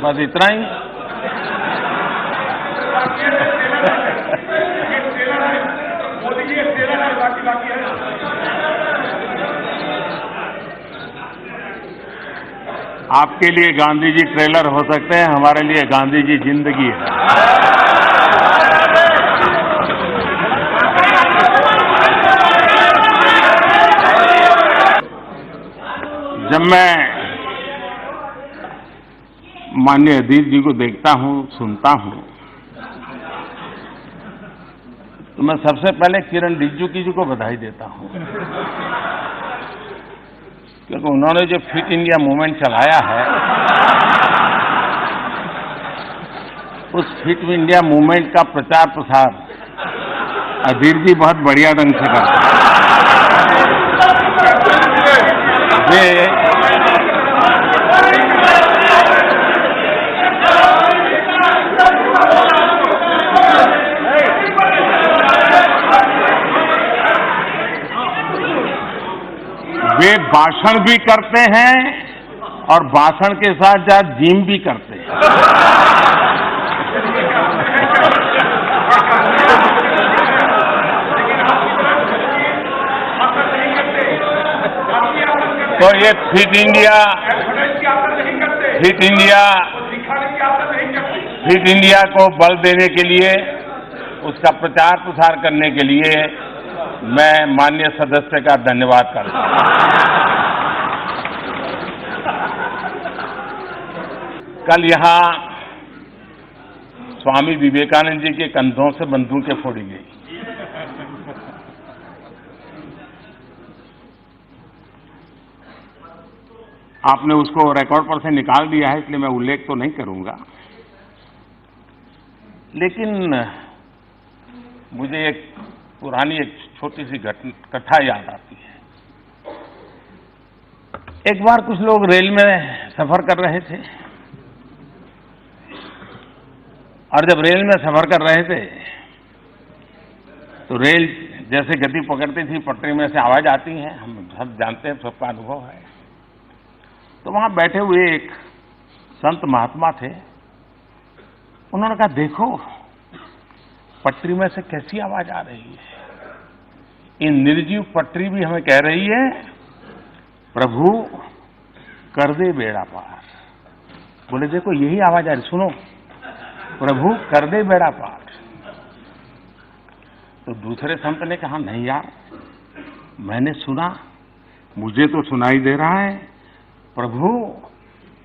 बस इतना ही। आपके लिए गांधी जी ट्रेलर हो सकते हैं, हमारे लिए गांधी जी जिंदगी है। जब मैं माननीय अधीर जी को देखता हूं, सुनता हूं, तो मैं सबसे पहले किरण रिजिजू जी को बधाई देता हूं, क्योंकि उन्होंने जो फिट इंडिया मूवमेंट चलाया है, उस फिट इंडिया मूवमेंट का प्रचार प्रसार अधीर जी बहुत बढ़िया ढंग से करते हैं। वे भाषण भी करते हैं और भाषण के साथ साथ जिम भी करते हैं। तो ये फिट इंडिया को बल देने के लिए, उसका प्रचार प्रसार करने के लिए मैं माननीय सदस्य का धन्यवाद करता हूं। कल यहां स्वामी विवेकानंद जी के कंधों से बंदूकें फोड़ी गई। आपने उसको रिकॉर्ड पर से निकाल दिया है, इसलिए मैं उल्लेख तो नहीं करूंगा, लेकिन मुझे एक पुरानी छोटी सी कथा याद आती है। एक बार कुछ लोग रेल में सफर कर रहे थे, और जब रेल में सफर कर रहे थे तो रेल जैसे गति पकड़ती थी, पटरी में से आवाज आती है, हम सब जानते हैं, सबका अनुभव है। तो वहां बैठे हुए एक संत महात्मा थे, उन्होंने कहा, देखो पटरी में से कैसी आवाज आ रही है, ये निर्जीव पटरी भी हमें कह रही है, प्रभु कर दे बेड़ा पार। बोले देखो यही आवाज आ रही, सुनो, प्रभु कर दे बेड़ा पार। तो दूसरे संत ने कहा, नहीं यार, मैंने सुना, मुझे तो सुनाई दे रहा है, प्रभु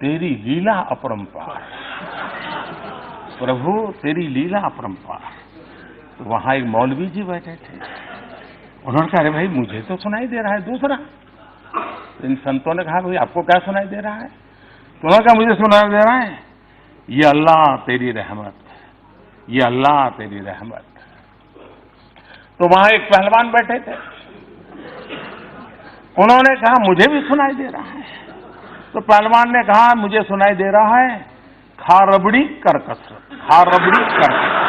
तेरी लीला अपरंपार, प्रभु तेरी लीला अपरंपार। तो वहां एक मौलवी जी बैठे थे, उन्होंने कहा, अरे भाई मुझे तो सुनाई दे रहा है दूसरा। तो इन संतों ने कहा, भाई आपको क्या सुनाई दे रहा है? तो उन्होंने कहा, मुझे सुनाई दे रहा है, ये अल्लाह तेरी रहमत, ये अल्लाह तेरी रहमत। तो वहां एक पहलवान बैठे थे, उन्होंने कहा, मुझे भी सुनाई दे रहा है। तो पहलवान ने कहा, मुझे सुनाई दे रहा है, खा रबड़ी कर कसरत, खा रबड़ी कर कसरत।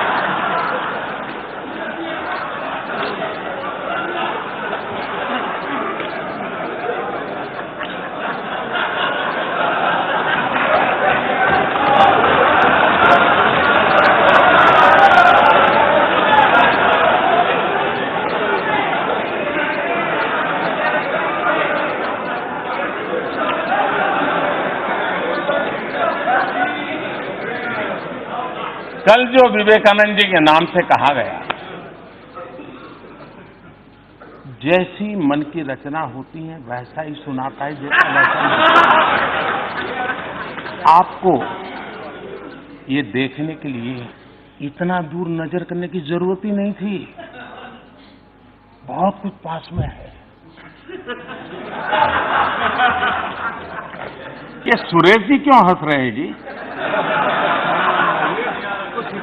कल जो विवेकानंद जी के नाम से कहा गया, जैसी मन की रचना होती है वैसा ही सुनाता है, जैसा वैसा ही। आपको ये देखने के लिए इतना दूर नजर करने की जरूरत ही नहीं थी, बहुत कुछ पास में है। ये सुरेश जी क्यों हंस रहे हैं जी?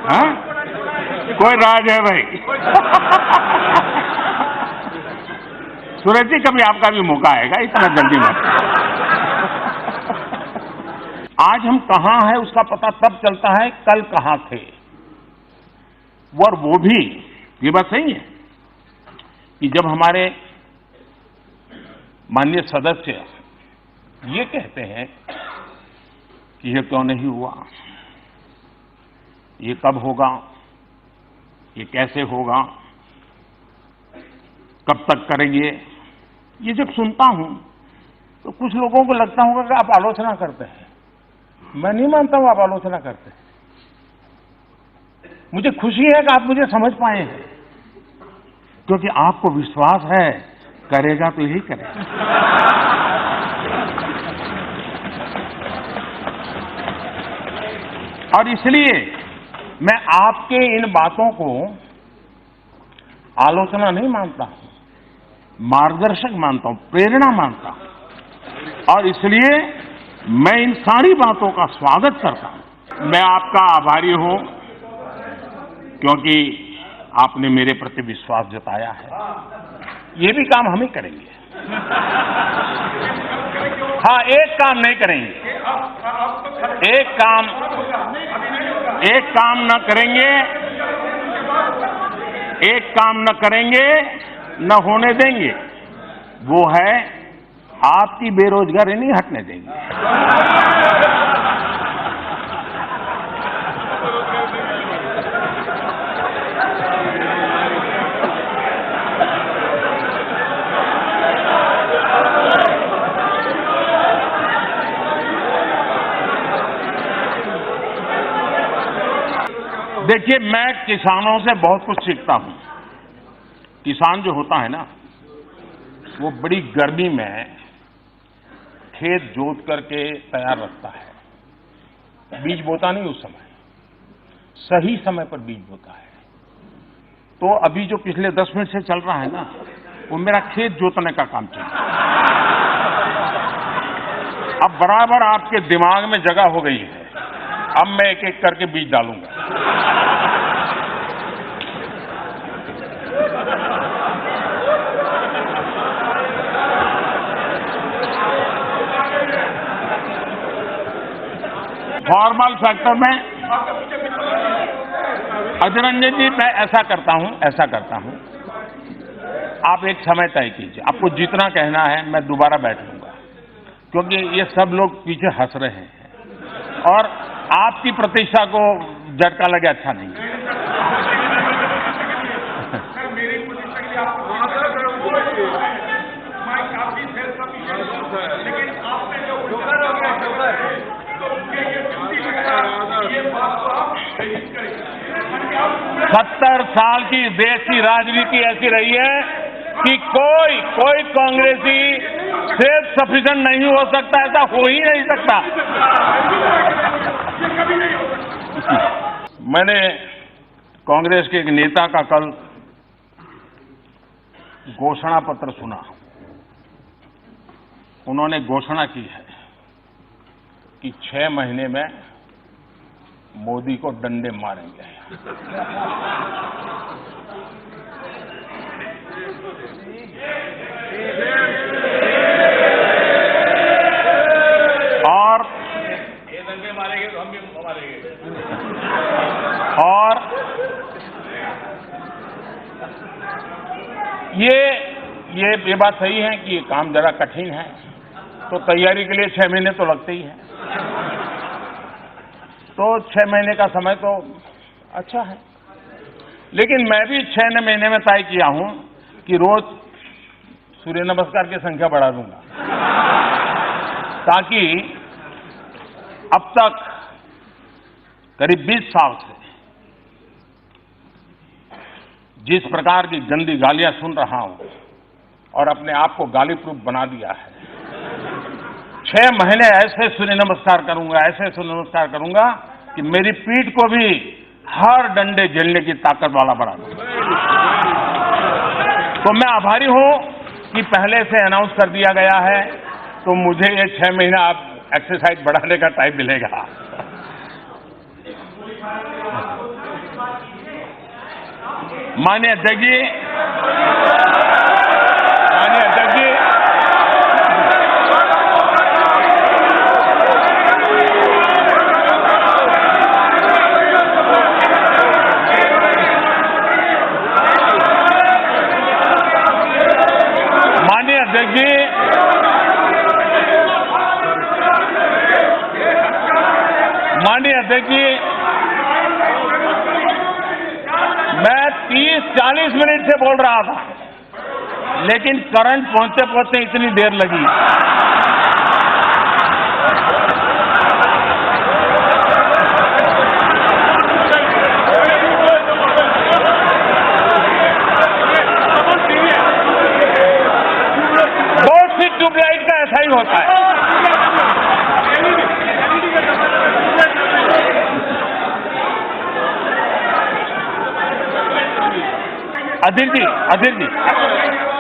हाँ? कोई राज है भाई? सुरेश जी, कभी आपका भी मौका आएगा, इतना जल्दी मत। आज हम कहां हैं उसका पता तब चलता है कल कहां थे। और वो भी, ये बात सही है कि जब हमारे माननीय सदस्य ये कहते हैं कि ये क्यों नहीं हुआ, ये कब होगा, ये कैसे होगा, कब तक करेंगे। ये जब सुनता हूं तो कुछ लोगों को लगता होगा कि आप आलोचना करते हैं। मैं नहीं मानता हूं आप आलोचना करते हैं। मुझे खुशी है कि आप मुझे समझ पाए हैं, क्योंकि आपको विश्वास है करेगा तो यही करेगा। और इसलिए मैं आपके इन बातों को आलोचना नहीं मानता हूं, मार्गदर्शक मानता हूं, प्रेरणा मानता हूं। और इसलिए मैं इन सारी बातों का स्वागत करता हूं। मैं आपका आभारी हूं क्योंकि आपने मेरे प्रति विश्वास जताया है। ये भी काम हम ही करेंगे। हाँ, एक काम नहीं करेंगे, एक काम न करेंगे, एक काम न करेंगे, न होने देंगे, वो है आपकी बेरोजगारी नहीं हटने देंगे। देखिए, मैं किसानों से बहुत कुछ सीखता हूं। किसान जो होता है ना, वो बड़ी गर्मी में खेत जोत करके तैयार रखता है। बीज बोता नहीं उस समय, सही समय पर बीज बोता है। तो अभी जो पिछले 10 मिनट से चल रहा है ना, वो मेरा खेत जोतने का काम चल रहा है। अब बराबर आपके दिमाग में जगह हो गई है। अब मैं एक एक करके बीज डालूंगा। फॉर्मल फैक्टर में अजय रंजन जी, मैं ऐसा करता हूं, आप एक समय तय कीजिए। आपको जितना कहना है मैं दोबारा बैठ लूंगा, क्योंकि ये सब लोग पीछे हंस रहे हैं और आपकी प्रतिष्ठा को झटका लगे अच्छा नहीं है। सत्तर साल की देश की राजनीति ऐसी रही है कि कोई कांग्रेसी सेल्फ सफिशिएंट नहीं हो सकता, ऐसा हो ही नहीं सकता। मैंने कांग्रेस के एक नेता का कल घोषणा पत्र सुना। उन्होंने घोषणा की है कि 6 महीने में मोदी को डंडे मारेंगे। और ये डंडे मारेंगे तो हम भी मारेंगे। और ये बात सही है कि ये काम जरा कठिन है, तो तैयारी के लिए 6 महीने तो लगते ही हैं। तो 6 महीने का समय तो अच्छा है, लेकिन मैं भी 6 महीने में तय किया हूं कि रोज सूर्य नमस्कार की संख्या बढ़ा दूंगा, ताकि अब तक करीब 20 साल से जिस प्रकार की गंदी गालियां सुन रहा हूं और अपने आप को गाली प्रूफ बना दिया है, 6 महीने ऐसे सूर्य नमस्कार करूंगा कि मेरी पीठ को भी हर डंडे झेलने की ताकत वाला बना दूंगा। तो मैं आभारी हूं कि पहले से अनाउंस कर दिया गया है, तो मुझे ये 6 महीना आप एक्सरसाइज बढ़ाने का टाइम मिलेगा। माननीय अध्यक्ष जी, देखिए, मैं 30-40 मिनट से बोल रहा था, लेकिन करंट पहुंचते पहुंचते इतनी देर लगी। बहुत सी ट्यूबलाइट का ऐसा ही होता है।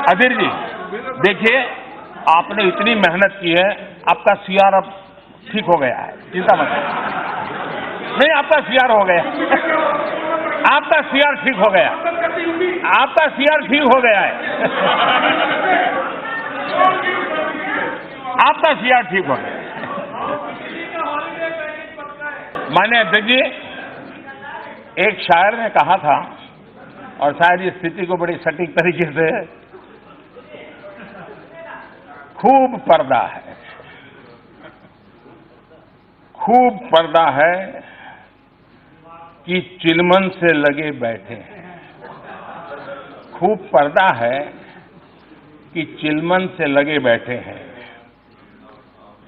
अधीर जी, देखिए, आपने इतनी मेहनत की है, आपका सीआर अब ठीक हो गया है, चिंता मत करिए। नहीं, आपका सीआर हो गया, आपका सीआर ठीक हो गया, आपका सीआर ठीक हो गया है, आपका सीआर ठीक हो गया। माननीय अध्यक्ष जी, एक शायर ने कहा था, और शायद इस स्थिति को बड़ी सटीक तरीके से, खूब पर्दा है, खूब पर्दा है कि चिलमन से लगे बैठे हैं। खूब पर्दा है कि चिलमन से लगे बैठे हैं।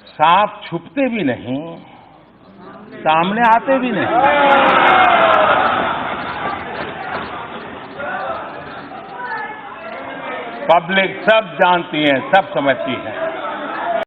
सांप छुपते भी नहीं, सामने आते भी नहीं। पब्लिक सब जानती है, सब समझती है।